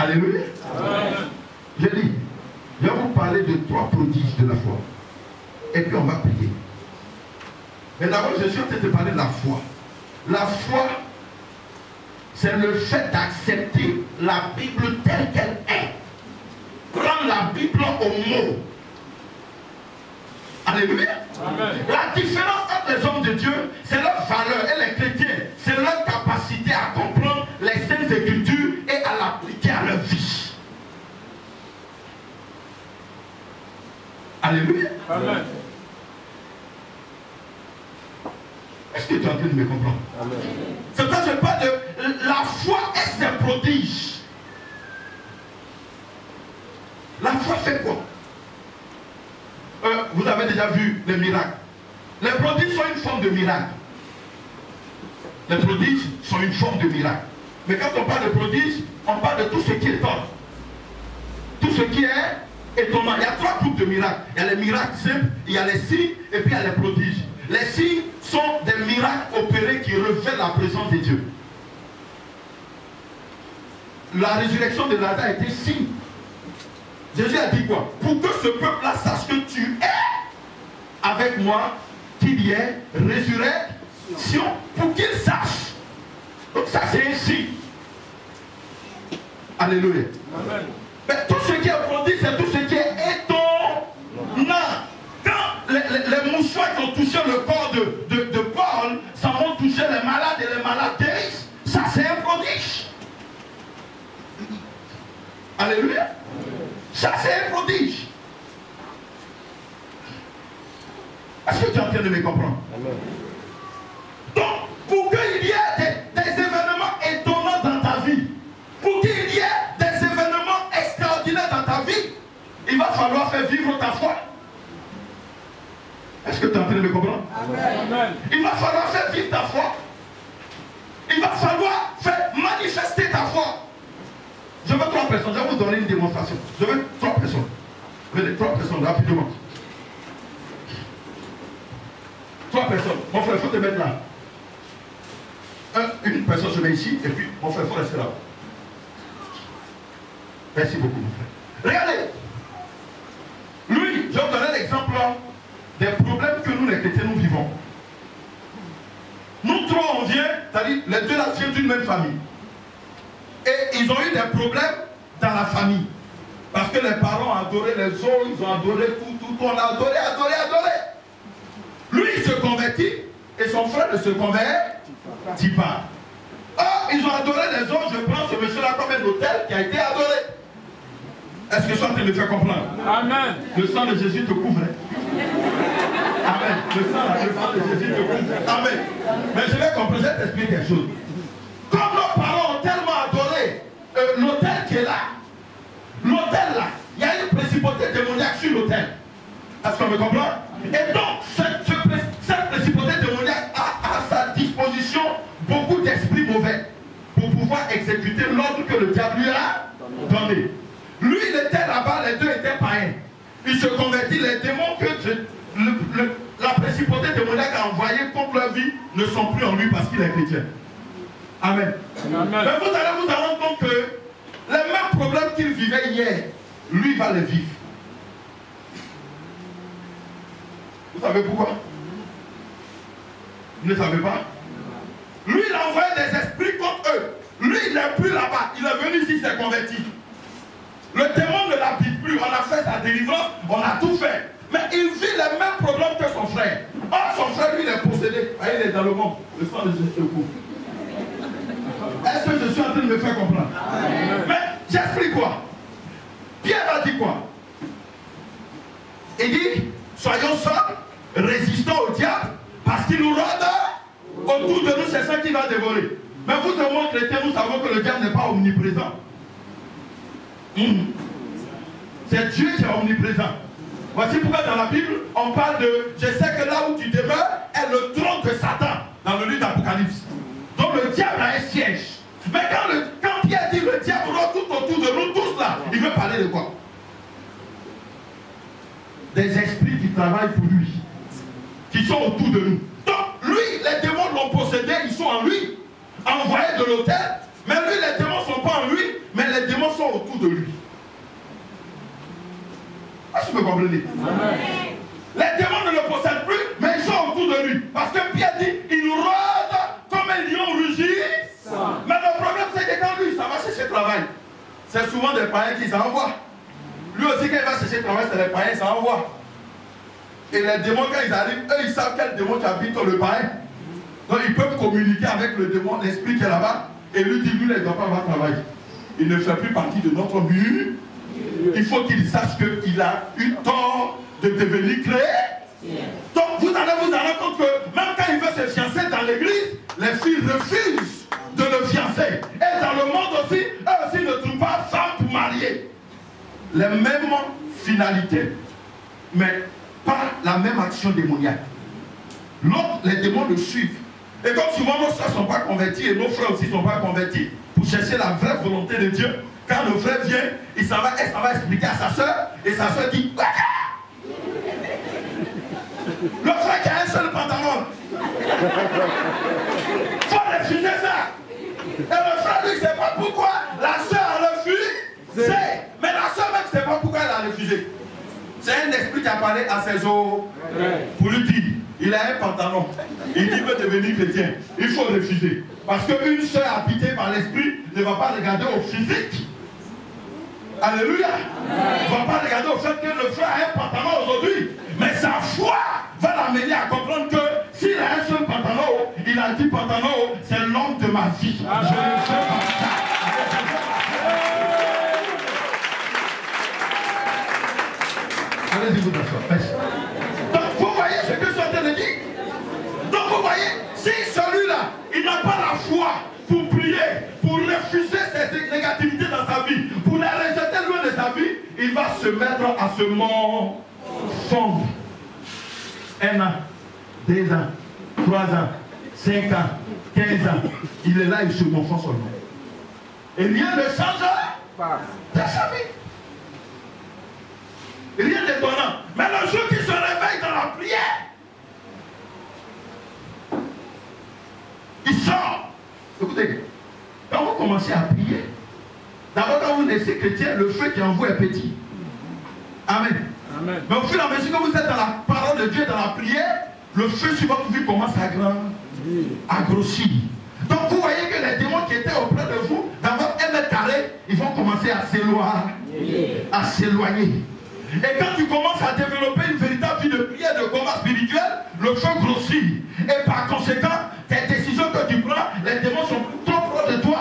Alléluia. J'ai dit, je vais vous parler de 3 prodiges de la foi. Et puis on va prier. Mais d'abord, je suis en train de parler de la foi. La foi, c'est le fait d'accepter la Bible telle qu'elle est. Prendre la Bible au mot. Alléluia. Amen. La différence entre les hommes de Dieu, c'est leur valeur, et les chrétiens, c'est leur capacité à comprendre les saintes écritures et à l'appliquer à leur vie. Alléluia. Amen. Est-ce que tu es en train de me comprendre? Amen. C'est pour ça que je parle de la foi et ses prodiges. La foi fait quoi? Vous avez déjà vu les miracles. Les prodiges sont une forme de miracle. Les prodiges sont une forme de miracle. Mais quand on parle de prodiges, on parle de tout ce qui est étonnant. Tout ce qui est étonnant. Il y a 3 groupes de miracles. Il y a les miracles simples, il y a les signes et puis il y a les prodiges. Les signes sont des miracles opérés qui révèlent la présence de Dieu. La résurrection de Lazare était signe. Jésus a dit quoi? Pour que ce peuple-là sache que tu es avec moi, qu'il y ait résurrection, pour qu'il sache. Donc ça c'est un signe. Alléluia. Amen. Mais tout ce qui est produit, c'est tout ce qui est étonnant. Quand les mouchoirs qui ont touché le corps de Paul, ça vont toucher les malades et les malades guérissent. Ça c'est un prodige. Alléluia. Ça c'est un prodige. Est-ce que tu es en train de me comprendre? Amen. Donc, pour qu'il y ait des événements étonnants dans ta vie, pour qu'il y ait des événements extraordinaires dans ta vie, il va falloir faire vivre ta foi. Est-ce que tu es en train de me comprendre? Amen. Il va falloir faire vivre ta foi. Il va falloir faire manifester ta foi. Je veux 3 personnes. Je vais vous donner une démonstration. Je veux 3 personnes. Venez, 3 personnes, rapidement. 3 personnes. Mon frère, il faut te mettre là. Une personne se met ici, et puis mon frère, il faut rester là. Merci beaucoup, mon frère. Regardez. Lui, je vais vous donner l'exemple des problèmes que nous, les chrétiens, nous vivons. Nous 3, on vient, c'est-à-dire les 2 là viennent d'une même famille. Et ils ont eu des problèmes dans la famille. Parce que les parents ont adoré les autres, ils ont adoré tout, on a adoré. Lui, il se convertit et son frère ne se convertit pas. Or, ils ont adoré les autres, je prends ce monsieur-là comme un autel qui a été adoré. Est-ce que je suis en train de faire comprendre? Amen. Le sang de Jésus te couvre. Amen. Le sang de Jésus te couvre. Amen. Mais je vais comprendre, je vais t'expliquer quelque chose. Comme nos parents ont tellement adoré l'autel qui est là, l'autel là, il y a une principauté démoniaque sur l'autel. Est-ce qu'on me comprend? Et donc, cette principauté démoniaque a à sa disposition beaucoup d'esprits mauvais pour pouvoir exécuter l'ordre que le diable lui a donné. Lui, il était là-bas, les 2 étaient païens. Il se convertit, les démons que la principauté démoniaque a envoyé contre leur vie ne sont plus en lui parce qu'il est chrétien. Amen. Amen. Mais vous allez vous rendre compte que les mêmes problèmes qu'il vivait hier, lui va les vivre. Vous savez pourquoi? Vous ne savez pas? Lui, il a envoyé des esprits contre eux. Lui, il n'est plus là-bas. Il est venu ici, il s'est converti. Le démon ne l'habite plus. On a fait sa délivrance, on a tout fait. Mais il vit les mêmes problèmes que son frère. Or, son frère, lui, il est possédé. Il est dans le monde. Le sang de Jésus se couvre. Est-ce que je suis en train de me faire comprendre? Amen. Mais j'explique quoi? Pierre a dit quoi? Il dit, soyons sobres, résistons au diable, parce qu'il nous rôde autour de nous, c'est ça qui va dévorer. Mais vous et moi, chrétiens, nous savons que le diable n'est pas omniprésent. C'est Dieu qui est omniprésent. Voici pourquoi dans la Bible, on parle de, je sais que là où tu demeures est le trône de Satan, dans le livre d'Apocalypse. Donc le diable a un siège. Mais quand Pierre dit le diable rôde tout autour de nous tous là, il veut parler de quoi? Des esprits qui travaillent pour lui, qui sont autour de nous. Donc lui, les démons l'ont possédé, ils sont en lui, envoyés de l'autel. Mais lui, les démons ne sont pas en lui, mais les démons sont que vous comprenez? Amen. Les démons ne le possèdent plus, mais ils sont autour de lui. Parce que Pierre dit, il rôde comme un lion rugit. Mais le problème, c'est que quand lui, ça va chercher travail, c'est souvent des païens qui s'envoient. Lui aussi, quand il va chercher travail, c'est les païens qui s'envoient. Et les démons, quand ils arrivent, eux, ils savent quel démon qui habite le païen. Donc, ils peuvent communiquer avec le démon, l'esprit qui est là-bas, et lui dire, lui, il ne doit pas avoir travail. Il ne fait plus partie de notre but. Il faut qu'il sache qu'il a eu tort de devenir créé. Donc vous allez vous rendre compte que même quand il veut se fiancer dans l'église, les filles refusent de le fiancer. Et dans le monde aussi, eux aussi ne trouvent pas femme pour marier. Les mêmes finalités, mais pas la même action démoniaque. L'autre, les démons le suivent. Et comme souvent nos soeurs ne sont pas convertis et nos frères aussi ne sont pas convertis, pour chercher la vraie volonté de Dieu, quand le frère vient, elle s'en va expliquer à sa soeur, et sa soeur dit le frère qui a un seul pantalon. Il faut refuser ça. Et le frère lui ne sait pas pourquoi la soeur a refusé. Mais la soeur même ne sait pas pourquoi elle a refusé. C'est un esprit qui a parlé à ses os pour lui dire, il a un pantalon. Il dit, il veut devenir chrétien. Il faut refuser. Parce qu'une soeur habitée par l'esprit ne va pas regarder au physique. Alléluia. Il ne va pas regarder au fait que le frère a un pantalon aujourd'hui. Mais sa foi va l'amener à comprendre que s'il a un seul pantalon, il a dit pantalon, c'est l'homme de ma vie. Je ne fais pas ça. Allez-y vous asseoir. Donc vous voyez ce que je suis en train de dire. Donc vous voyez, si celui-là, il n'a pas la foi pour prier, pour refuser ces négativités dans sa vie, pour les rejeter loin de sa vie, il va se mettre à se morfondre. 1 an, 2 ans, 3 ans, 5 ans, 15 ans. Il est là, il se morfond seulement. Et rien ne change dans sa vie. Rien d'étonnant. Mais le jour qui se réveille dans la prière, il sort. Écoutez, quand vous commencez à prier, d'abord quand vous naissez chrétien, le feu qui est en vous est petit. Amen. Amen. Mais au fur et à mesure que vous êtes dans la parole de Dieu, dans la prière, le feu sur votre vie commence à grandir, à grossir. Donc vous voyez que les démons qui étaient auprès de vous, dans votre 1 mètre carré, ils vont commencer à s'éloigner. Et quand tu commences à développer une véritable vie de prière, de combat spirituel, feu grossit. Et par conséquent, tes décisions que tu prends, les démons sont trop proches de toi